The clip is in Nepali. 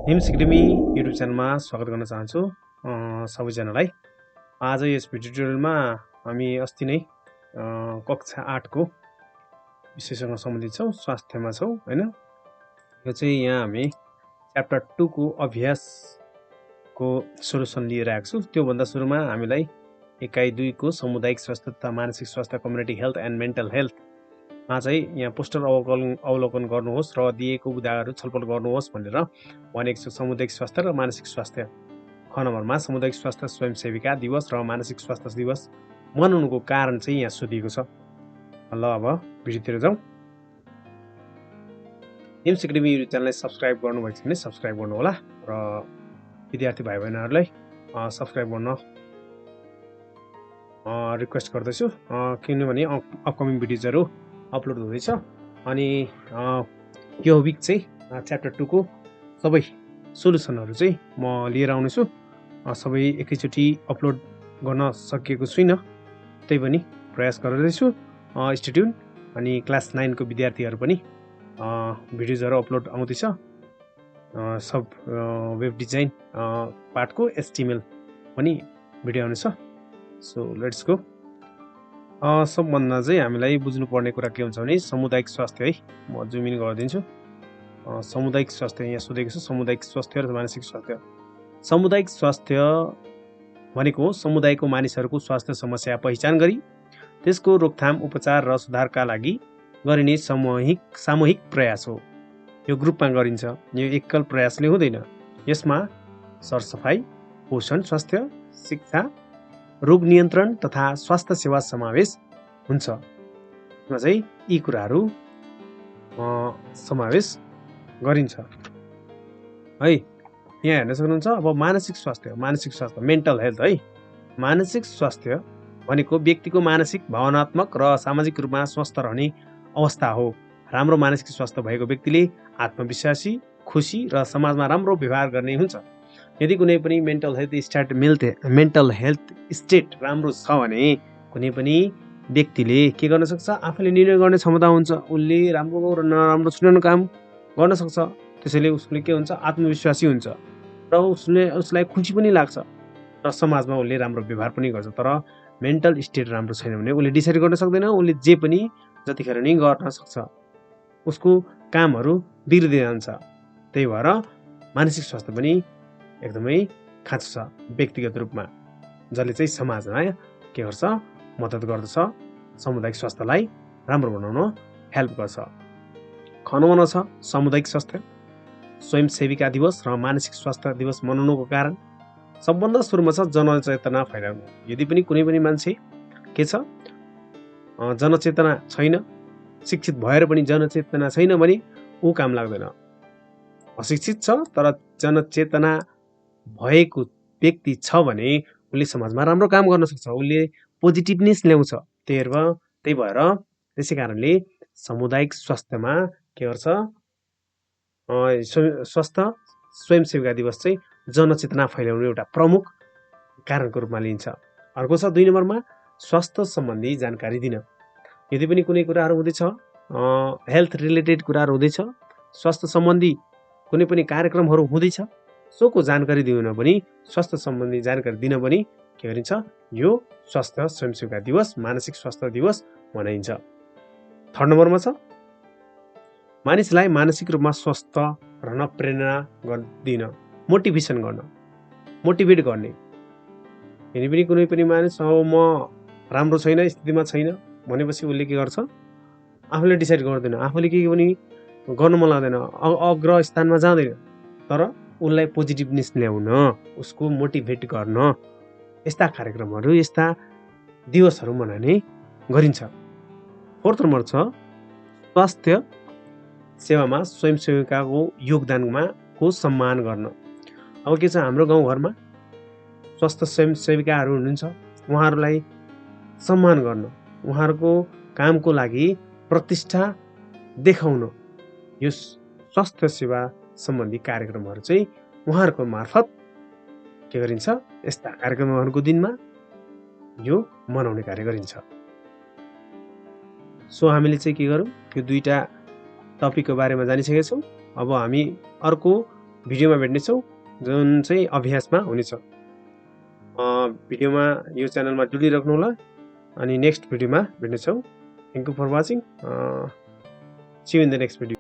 हिम्स एकाडेमी युट्युब च्यानलमा स्वागत गर्न चाहन्छु सबैजनालाई। आज यस भिडियो ट्युटोरियलमा हामी अस्ति नै कक्षा 8 को विषयसँग सम्बन्धित छौँ, स्वास्थ्यमा छौँ हैन। यो चाहिँ यहाँ हामी च्याप्टर 2 को अभ्यासको सोलुसन लिएर आएको छु। त्योभन्दा सुरुमा हामीलाई इकाइ 2 को सामुदायिक स्वास्थ्य तथा मानसिक स्वास्थ्य, community health and mental health मा चाहिँ यहाँ पोस्टर अवलोकन गर्नुहोस् र दिएको बुदाहरू छलफल गर्नुहोस् भनेर भनेको छ। सामुदायिक स्वास्थ्य र मानसिक स्वास्थ्य। ख नम्बरमा सामुदायिक स्वास्थ्य स्वयंसेविका दिवस र मानसिक स्वास्थ्य दिवस मनाउनुको कारण चाहिँ यहाँ सोधिएको छ। ल अब भिडियोतिर जाउँ। हिम्स एकाडेमी युट्युब च्यानललाई सब्स्क्राइब गर्नुभएको छ भने सब्स्क्राइब गर्नुहोला र विद्यार्थी भाइ बहिनीहरूलाई सब्स्क्राइब गर्न रिक्वेस्ट गर्दैछु, किनभने अपकमिङ भिडियोजहरू अपलोड हुँदैछ। अनि यो विक चाहिँ च्याप्टर 2 को सबै सोलुसनहरू चाहिँ म लिएर आउनेछु। सबै एकैचोटि अपलोड गर्न सकेको छुइनँ, त्यही पनि प्रयास गर्दैछु। Stay tune. अनि क्लास 9 को विद्यार्थीहरू पनि भिडियोजहरू अपलोड आउँदैछ। सब वेब डिजाइन पार्टको HTML पनि भिडियो आउनेछ। So let's go. सबभन्दा चाहिँ हामीलाई बुझ्नुपर्ने कुरा के हुन्छ भने सामुदायिक स्वास्थ्य है। म जुम इन गरिदिन्छु। सामुदायिक स्वास्थ्य यहाँ सोधेको छ, सामुदायिक स्वास्थ्य र मानसिक स्वास्थ्य। सामुदायिक स्वास्थ्य भनेको समुदायको मानिसहरूको स्वास्थ्य समस्या पहिचान गरी त्यसको रोकथाम, उपचार र सुधारका लागि गरिने सामूहिक प्रयास हो। यो ग्रुपमा गरिन्छ, यो एकल प्रयासले हुँदैन। यसमा सरसफाइ, पोषण, स्वास्थ्य, शिक्षा, रोग नियन्त्रण तथा स्वास्थ्य सेवा समावेश हुन्छ। यसमा चाहिँ यी कुराहरू समावेश गरिन्छ है। यहाँ हेर्न सक्नुहुन्छ। अब मानसिक स्वास्थ्य मेन्टल हेल्थ है। मानसिक स्वास्थ्य भनेको व्यक्तिको मानसिक, भावनात्मक र सामाजिक रूपमा स्वस्थ रहने अवस्था हो। राम्रो मानसिक स्वास्थ्य भएको व्यक्तिले आत्मविश्वासी, खुसी र समाजमा राम्रो व्यवहार गर्ने हुन्छ। यदि कुनै पनि मेन्टल हेल्थ स्टेट राम्रो छ भने कुनै पनि व्यक्तिले के गर्न सक्छ, आफूले निर्णय गर्ने क्षमता हुन्छ, उसले राम्रो र नराम्रो छुट्याउने काम गर्न सक्छ। त्यसैले उसले के हुन्छ, आत्मविश्वासी हुन्छ र उसलाई खुसी पनि लाग्छ र समाजमा उसले राम्रो व्यवहार पनि गर्छ। तर मेन्टल स्टेट राम्रो छैन भने उसले डिसाइड गर्न सक्दैन, उसले जे पनि जतिखेर नि गर्न सक्छ, उसको कामहरू बिग्रिँदै जान्छ। त्यही भएर मानसिक स्वास्थ्य पनि एकदमै खाँचो छ व्यक्तिगत रूपमा, जसले चाहिँ समाजमा के गर्छ, मद्दत गर्दछ, सामुदायिक स्वास्थ्यलाई राम्रो बनाउन हेल्प गर्छ। ख नम्बरमा छ सामुदायिक स्वास्थ्य स्वयंसेविका दिवस र मानसिक स्वास्थ्य दिवस मनाउनुको कारण। सबभन्दा सुरुमा छ जनचेतना फैलाउनु। यदि पनि कुनै पनि मान्छे के छ, जनचेतना छैन, शिक्षित भएर पनि जनचेतना छैन भने ऊ काम लाग्दैन। अशिक्षित छ तर जनचेतना भएको व्यक्ति छ भने उसले समाजमा राम्रो काम गर्न सक्छ, उसले पोजिटिभनेस ल्याउँछ। त्यही भएर त्यसै कारणले सामुदायिक स्वास्थ्यमा के गर्छ, स्वास्थ्य स्वयंसेविका दिवस चाहिँ जनचेतना फैलाउने एउटा प्रमुख कारणको रूपमा लिइन्छ। अर्को छ 2 नम्बरमा स्वास्थ्य सम्बन्धी जानकारी दिन। यदि पनि कुनै कुराहरू हुँदैछ, हेल्थ रिलेटेड कुराहरू हुँदैछ, स्वास्थ्य सम्बन्धी कुनै पनि कार्यक्रमहरू हुँदैछ, सोको जानकारी दिन पनि, स्वास्थ्य सम्बन्धी जानकारी दिन पनि के गरिन्छ, यो स्वास्थ्य स्वयंसेविका दिवस, मानसिक स्वास्थ्य दिवस मनाइन्छ। 3 नम्बरमा छ मानिसलाई मानसिक रूपमा स्वस्थ रहन प्रेरणा दिन, मोटिभेट गर्ने। यदि पनि कुनै पनि मानिस म राम्रो छैन, स्थितिमा छैन भनेपछि उसले के गर्छ, आफूले डिसाइड गर्दैन, आफूले के पनि गर्न मन लाग्दैन, अग्र स्थानमा जाँदैन। तर उसलाई पोजिटिभनेस ल्याउन, उसको मोटिभेट गर्न यस्ता कार्यक्रमहरू, यस्ता दिवसहरू मनाउने गरिन्छ। 4 नम्बर छ स्वास्थ्य सेवामा स्वयंसेविकाको योगदानमा को सम्मान गर्न। अब के छ, हाम्रो गाउँघरमा स्वास्थ्य स्वयंसेविकाहरू हुनुहुन्छ, उहाँहरूलाई सम्मान गर्न, उहाँहरूको कामको लागि प्रतिष्ठा देखाउन यो स्वास्थ्य सेवा सम्बन्धी कार्यक्रमहरू चाहिँ उहाँहरूको मार्फत के गरिन्छ, यस्ता कार्यक्रमहरूको दिनमा यो मनाउने कार्य गरिन्छ। सो हामीले चाहिँ के गरौँ, यो 2टा टपिकको बारेमा जानिसकेका छौँ। अब हामी अर्को भिडियोमा भेट्नेछौँ जुन चाहिँ अभ्यासमा हुनेछ। भिडियोमा यो च्यानलमा जोडिराख्नुहोला अनि नेक्स्ट भिडियोमा भेट्नेछौँ। Thank you for watching. See you in the next video.